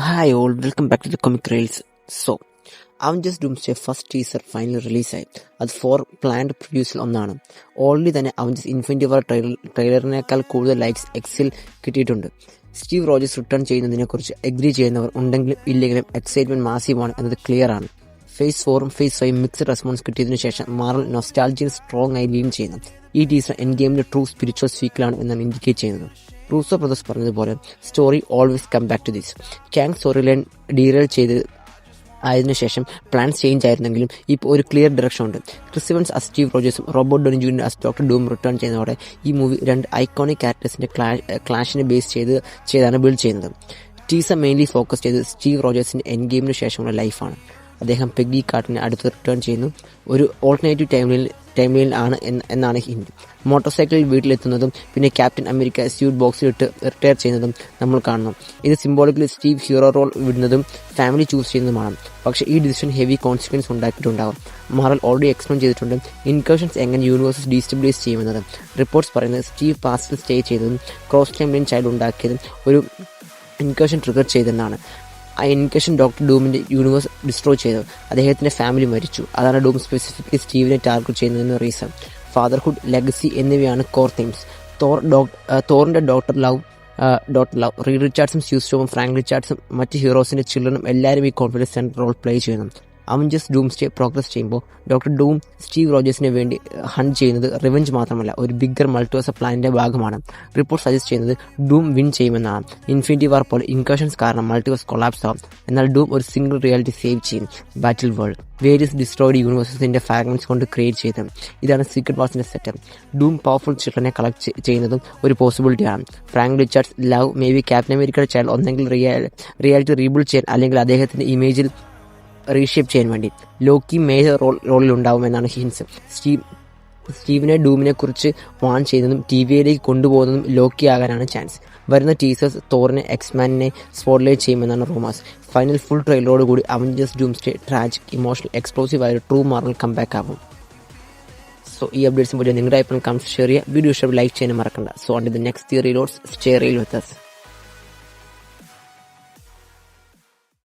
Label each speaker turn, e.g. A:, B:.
A: Hi all, welcome back to the Comic Rails. So, Avengers Doomsday first teaser final റിലീസായി. അത് 4 planned പ്രൊഡ്യൂസിൽ ഒന്നാണ്. Already തന്നെ Avengers infinity വാർ ട്രെയിലറിനേക്കാൾ കൂടുതൽ likes എക്സിൽ കിട്ടിയിട്ടുണ്ട്. സ്റ്റീവ് റോജേഴ്സ് റിട്ടേൺ ചെയ്യുന്നതിനെക്കുറിച്ച് എഗ്രി ചെയ്യുന്നവർ ഉണ്ടെങ്കിലും ഇല്ലെങ്കിലും എക്സൈറ്റ്മെന്റ് മാസീവാണ് എന്നത് ക്ലിയർ ആണ്. ഫേസ് 4ഉം ഫേസ് 5 മിക്സ്ഡ് റെസ്പോൺസ് കിട്ടിയതിനു ശേഷം മാർവൽ നൊസ്റ്റാൾജിയിൽ സ്ട്രോങ് ആയി ലീൻ ചെയ്യുന്നു. ഈ ടീസർ എൻഡ് ഗെയിമിന്റെ ട്രൂ സ്പിരിച്വൽ സീക്വലാണ് എന്നാണ് ഇൻഡിക്കേറ്റ് ചെയ്യുന്നത്. റൂസോ ബ്രദേഴ്സ് പറഞ്ഞതുപോലെ story always come back to this. Kang story line derail ചെയ്ത് ആയതിനു ശേഷം പ്ലാൻസ് ചേഞ്ച് ആയിരുന്നെങ്കിലും ഇപ്പോൾ ഒരു ക്ലിയർ ഡയറക്ഷൻ ഉണ്ട്. Chris Evans as Steve റോജേഴ്സും Robert Doni junior as doctor dome return ചെയ്യുന്നതോടെ ഈ മൂവി രണ്ട് ഐക്കോണിക് ക്യാരക്ടേഴ്സിന്റെ ക്ലാഷിനെ ബേസ് ചെയ്താണ് ബിൽഡ് ചെയ്യുന്നത്. ടീസർ മെയിൻലി ഫോക്കസ് ചെയ്ത് സ്റ്റീവ് റോജേഴ്സിന്റെ എൻഡ് ഗെയിമിന് ശേഷമുള്ള ലൈഫാണ്. അദ്ദേഹം പെഗ്ഗി കാർട്ടിനെ അടുത്ത് റിട്ടേൺ ചെയ്യുന്നു. ഒരു ഓൾട്ടർനേറ്റീവ് ടൈംലൈൻ ആണ് എന്നാണ് ഹിന്റ്. മോട്ടോർ സൈക്കിളിൽ വീട്ടിലെത്തുന്നതും പിന്നെ ക്യാപ്റ്റൻ അമേരിക്ക സ്യൂട്ട് ബോക്സിൽ ഇട്ട് റിട്ടയർ ചെയ്യുന്നതും നമ്മൾ കാണുന്നു. ഇത് സിംബോളിക്കലി സ്റ്റീവ് ഹീറോ റോൾ വിടുന്നതും ഫാമിലി ചൂസ് ചെയ്യുന്നതുമാണ്. പക്ഷേ ഈ ഡിസിഷൻ ഹെവി കോൺസിക്വൻസ് ഉണ്ടാക്കിയിട്ടുണ്ടാകും. മാർവൽ ഓൾറെഡി എക്സ്പ്ലെയിൻ ചെയ്തിട്ടുണ്ട് ഇൻകേഷൻസ് എങ്ങനെ യൂണിവേഴ്സസ് ഡീസ്റ്റബിലൈസ് ചെയ്യുമെന്നത്. റിപ്പോർട്ട്സ് പറയുന്നത് സ്റ്റീവ് പാസ്റ്റിൽ സ്റ്റേ ചെയ്തതും ക്രോസ് ടൈംലൈൻ ചൈൽഡ് ഉണ്ടാക്കിയതും ഒരു ഇൻകേഷൻ ട്രിഗർ ചെയ്തെന്നാണ്. ആ ഇൻകേഷൻ ഡോക്ടർ ഡൂമിൻ്റെ യൂണിവേഴ്സ് ഡിസ്ട്രോയ് ചെയ്തു. അദ്ദേഹത്തിൻ്റെ ഫാമിലി മരിച്ചു. അതാണ് ഡൂം സ്പെസിഫിക്കലി സ്റ്റീവിനെ ടാർഗറ്റ് ചെയ്യുന്നതിന് റീസൺ. ഫാദർഹുഡ്, ലെഗസി എന്നിവയാണ് കോർ തീംസ്. തോറിൻ്റെ ഡോട്ടർ ലവ്, റീഡ് റിച്ചാർഡ്സും, സ്യൂസ്റ്റോമും, ഫ്രാങ്ക് റിച്ചാർഡ്സും മറ്റ് ഹീറോസിൻ്റെ ചിൽഡ്രനും എല്ലാവരും ഈ കോൺഫിഡൻസ് സെൻട്രൽ റോൾ പ്ലേ ചെയ്യുന്നു. അവഞ്ചേഴ്സ് ഡൂംസ്ഡേ പ്രോഗ്രസ് ചെയ്യുമ്പോൾ ഡോക്ടർ ഡൂം സ്റ്റീവ് റോജേഴ്സിന് വേണ്ടി ഹണ്ട് ചെയ്യുന്നത് റിവെഞ്ച് മാത്രമല്ല, ഒരു ബിഗ്ഗർ മൾട്ടിവേഴ്സ് പ്ലാനിൻ്റെ ഭാഗമാണ്. റിപ്പോർട്ട് സജസ്റ്റ് ചെയ്യുന്നത് ഡൂം വിൻ ചെയ്യുമെന്നാണ്. ഇൻഫിനിറ്റി വാർ പോലെ ഇൻകേഷൻസ് കാരണം മൾട്ടിവേഴ്സ് കൊളാപ്സ് ആവും. എന്നാൽ ഡൂം ഒരു സിംഗിൾ റിയാലിറ്റി സേവ് ചെയ്യും. ബാറ്റിൽ വേൾഡ് വേരിയസ് ഡിസ്ട്രോയിഡ് യൂണിവേഴ്സസിൻ്റെ ഫ്രാഗ്മെന്റ്സ് കൊണ്ട് ക്രിയേറ്റ് ചെയ്തത്. ഇതാണ് സീക്രട്ട് വാർസിൻ്റെ സെറ്റപ്പ്. ഡൂം പവർഫുൾ ചിൽഡ്രനെ കളക്ട് ചെയ്യുന്നതും ഒരു പോസിബിലിറ്റിയാണ്. Frank Richards Love may be captain അമേരിക്കയുടെ ചൈൽഡ് ഒന്നെങ്കിൽ റിയാലിറ്റി റീബിൽഡ് ചെയ്യാൻ അല്ലെങ്കിൽ അദ്ദേഹത്തിൻ്റെ ഇമേജിൽ റീഷേപ്പ് ചെയ്യാൻ വേണ്ടി. ലോക്കി മേജർ റോളിൽ ഉണ്ടാവുമെന്നാണ് ഹിൻസ്. സ്റ്റീവിനെ ഡൂമിനെ കുറിച്ച് വാൺ ചെയ്യുന്നതും ടിവിയിലേക്ക് കൊണ്ടുപോകുന്നതും ലോക്കി ആകാനാണ് ചാൻസ്. വരുന്ന ടീസേഴ്സ് തോറിനെ എക്സ്മാനിനെ സ്പോട്ട്ലൈറ്റ് ചെയ്യുമെന്നാണ് റൂമേഴ്സ്. ഫൈനൽ ഫുൾ ട്രെയിലറോട് കൂടി Avengers Doomsday tragic, emotional, explosive ആയ ട്രൂ മാർവൽ കംബാക്ക് ആകും. സോ ഈ അപ്ഡേറ്റ്സിന് പറ്റി നിങ്ങളുടെ അഭിപ്രായം കമന്റ് ഷെയർ ചെയ്യുക. വീഡിയോ ഇഷ്ടപ്പെട്ട ലൈക്ക് ചെയ്യാൻ മറക്കണ്ട. So until the next theory lords stay real with us.